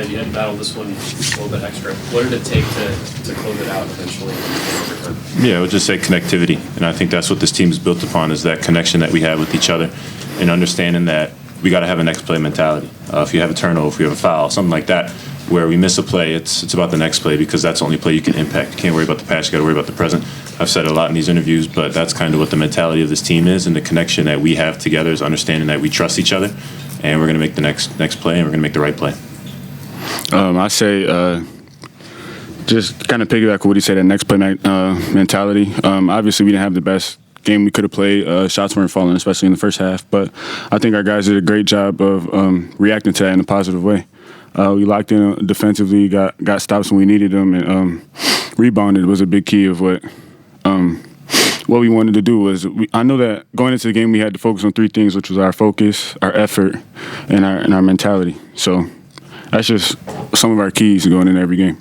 Buckeye, you had to battle this one a little bit extra. What did it take to close it out eventually? Yeah, I would just say connectivity, and I think that's what this team is built upon, is that connection that we have with each other, and understanding that we got to have a next play mentality. If you have a turnover, if you have a foul, something like that, where we miss a play, it's about the next play, because that's the only play you can impact. You can't worry about the past, you got to worry about the present. I've said it a lot in these interviews, but that's kind of what the mentality of this team is, and the connection that we have together is understanding that we trust each other, and we're going to make the next play, and we're going to make the right play. I say just kind of piggyback on what he said, that next play mentality. Obviously, we didn't have the best game we could have played. Shots weren't falling, especially in the first half, but I think our guys did a great job of reacting to that in a positive way. We locked in defensively, got stops when we needed them, and rebounded was a big key of what we wanted to do. I know that going into the game we had to focus on three things, which was our focus, our effort, and our mentality. So that's just some of our keys going into every game.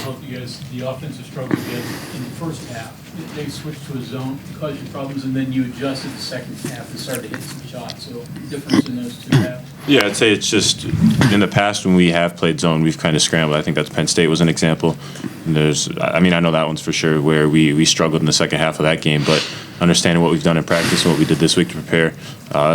Both you guys, the offensive struggle you had in the first half, they switched to a zone, caused you problems, and then you adjusted the second half and started to hit some shots. So difference in those two halves? Yeah, I'd say it's just in the past when we have played zone, we've kind of scrambled. I think that's Penn State was an example. And I know that one's for sure where we struggled in the second half of that game, but understanding what we've done in practice and what we did this week to prepare,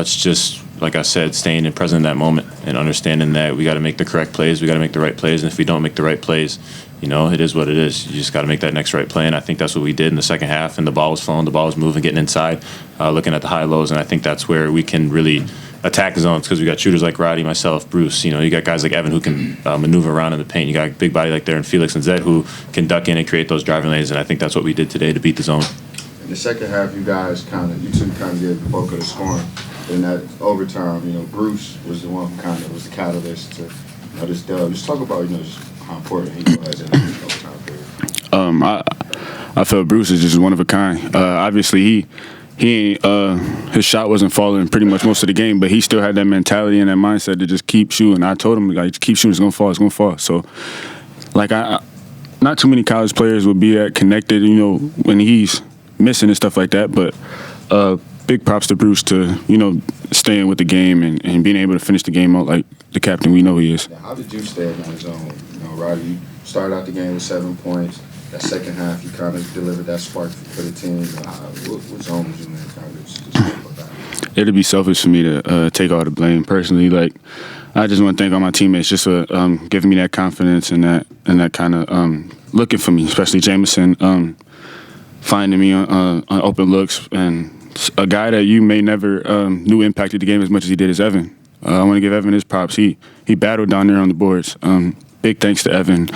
it's just, like I said, staying present in that moment and understanding that we got to make the correct plays, we got to make the right plays, and if we don't make the right plays, it is what it is. You just got to make that next right play, and I think that's what we did in the second half, and the ball was flowing, the ball was moving, getting inside, looking at the high lows, and I think that's where we can really attack zones, because we got shooters like Roddy, myself, Bruce. You got guys like Evan who can maneuver around in the paint. You got a big body like there in Felix and Zed who can duck in and create those driving lanes, and I think that's what we did today to beat the zone. In the second half, you two kind of gave the bulk of the scoring. In that overtime, Bruce was the one who kind of was the catalyst to this dub. Just talk about just how important he was in the overtime period. I felt Bruce is just one of a kind. Obviously, his shot wasn't falling pretty much most of the game, but he still had that mentality and that mindset to just keep shooting. I told him, keep shooting, it's gonna fall. So, not too many college players would be that connected, when he's missing and stuff like that. But big props to Bruce to, staying with the game and being able to finish the game out like the captain we know he is. How did you stay in that zone? Roddy, you started out the game with 7 points. That second half, you kind of delivered that spark for the team. What zone was you in? Just about that. It'd be selfish for me to take all the blame personally. I just want to thank all my teammates just for giving me that confidence and that kind of looking for me, especially Jamison, finding me on open looks, and a guy that you may never knew impacted the game as much as he did is Evan. I want to give Evan his props. He battled down there on the boards. Big thanks to Evan.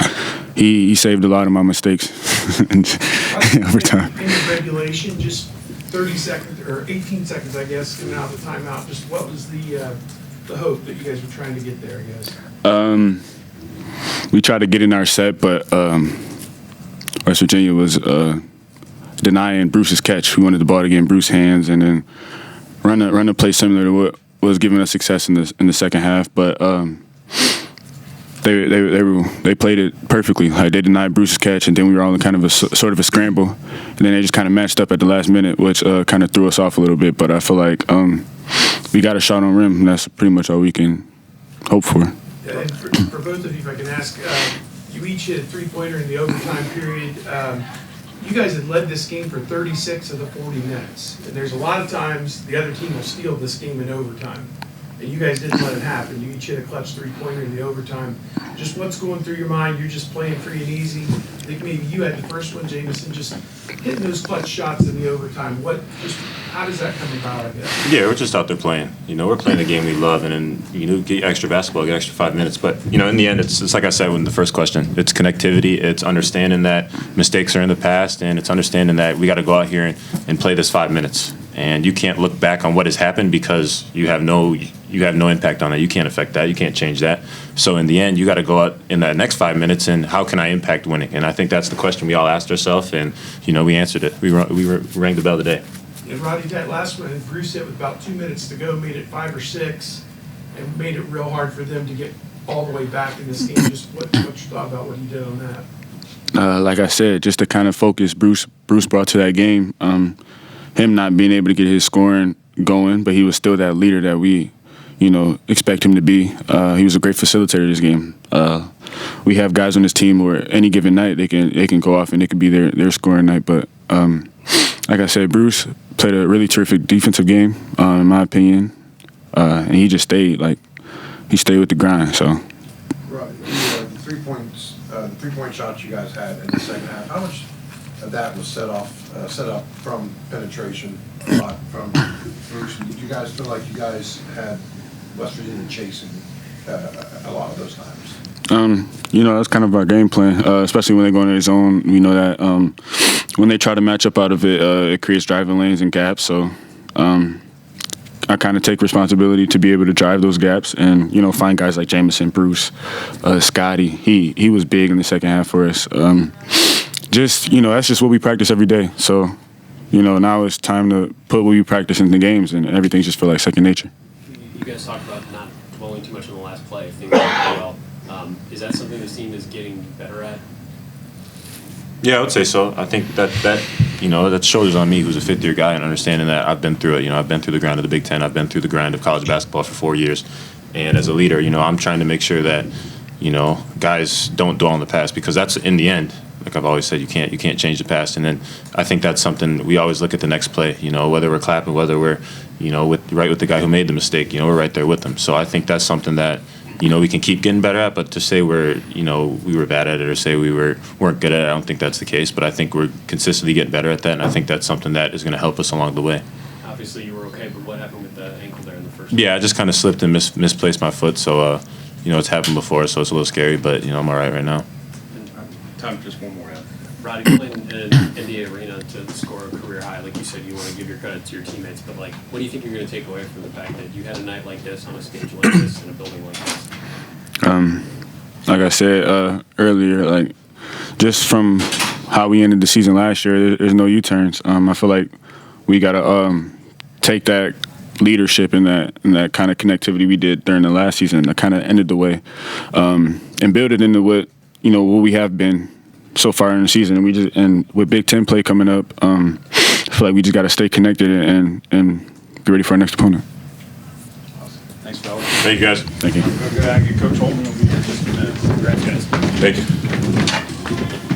He saved a lot of my mistakes over time. In the regulation, just 30 seconds or 18 seconds, I guess, coming out of the timeout. Just what was the hope that you guys were trying to get there, I guess? We tried to get in our set, but West Virginia was denying Bruce's catch. We wanted the ball to get in Bruce's hands and then run a play similar to what was giving us success in the second half, but. They played it perfectly. They denied Bruce's catch, and then we were all in kind of a sort of a scramble, and then they just kind of matched up at the last minute, which kind of threw us off a little bit. But I feel like we got a shot on rim, and that's pretty much all we can hope for. Yeah, and for both of you, if I can ask, you each hit a three-pointer in the overtime period. You guys had led this game for 36 of the 40 minutes, and there's a lot of times the other team will steal this game in overtime. And you guys didn't let it happen. You each hit a clutch three-pointer in the overtime. Just what's going through your mind? You're just playing free and easy. I think maybe you had the first one, Jamison, just hitting those clutch shots in the overtime. How does that come about, I guess? Yeah, we're just out there playing. We're playing the game we love, and then, get extra basketball, get extra 5 minutes. But, in the end, it's like I said in the first question. It's connectivity. It's understanding that mistakes are in the past, and it's understanding that we got to go out here and play this 5 minutes. And you can't look back on what has happened because you have no impact on that. You can't affect that. You can't change that. So in the end, you got to go out in that next 5 minutes and how can I impact winning? And I think that's the question we all asked ourselves, and we answered it. We rang the bell today. And Roddy, that last one, Bruce hit with about 2 minutes to go, made it 5 or 6, and made it real hard for them to get all the way back in this game. Just what you thought about what he did on that? Like I said, just the kind of focus Bruce brought to that game. Him not being able to get his scoring going, but he was still that leader that we expect him to be. He was a great facilitator this game. We have guys on this team where any given night they can go off and it could be their scoring night. But like I said, Bruce played a really terrific defensive game, in my opinion, and he just stayed with the grind. So. Right. The 3 points, the 3-point shots you guys had in the second half. How much of that was set up from penetration, a lot from Bruce? Do you guys feel like you guys had West Virginia chasing a lot of those times? That's kind of our game plan, especially when they go into their zone. We know that when they try to match up out of it, it creates driving lanes and gaps. So I kind of take responsibility to be able to drive those gaps and, find guys like Jamison, Bruce, Scotty. He was big in the second half for us. That's just what we practice every day. So, now it's time to put what we practice in the games, and everything just feels like second nature. You guys talked about not dwelling too much on the last play, if things went well. Is that something this team is getting better at? Yeah, I would say so. I think that shoulders on me, who's a fifth-year guy, and understanding that I've been through it. I've been through the grind of the Big Ten. I've been through the grind of college basketball for 4 years. And as a leader, I'm trying to make sure that, guys don't dwell on the past, because that's, in the end, like I've always said, you can't change the past. And then I think that's something we always look at the next play. Whether we're clapping, whether we're, right with the guy who made the mistake. We're right there with them. So I think that's something that we can keep getting better at. But to say we were bad at it or say we weren't good at it, I don't think that's the case. But I think we're consistently getting better at that, and I think that's something that is going to help us along the way. Obviously, you were okay, but what happened with the ankle there in the first? Yeah, I just kind of slipped and misplaced my foot. So it's happened before, so it's a little scary. But I'm all right now. Time for just one more. Roddy, playing in an NBA arena to score a career high, like you said, you want to give your credit to your teammates, but what do you think you're going to take away from the fact that you had a night like this on a stage like this in a building like this? Like I said earlier, just from how we ended the season last year, there's no U-turns. I feel like we got to take that leadership and that kind of connectivity we did during the last season that kind of ended the way, and build it into what we have been so far in the season. And with Big Ten play coming up, I feel like we just got to stay connected and be ready for our next opponent. Thanks, fellas. Thank you, guys. Thank you. Coach Holman will be here in just a minute. Congrats, guys. Thank you.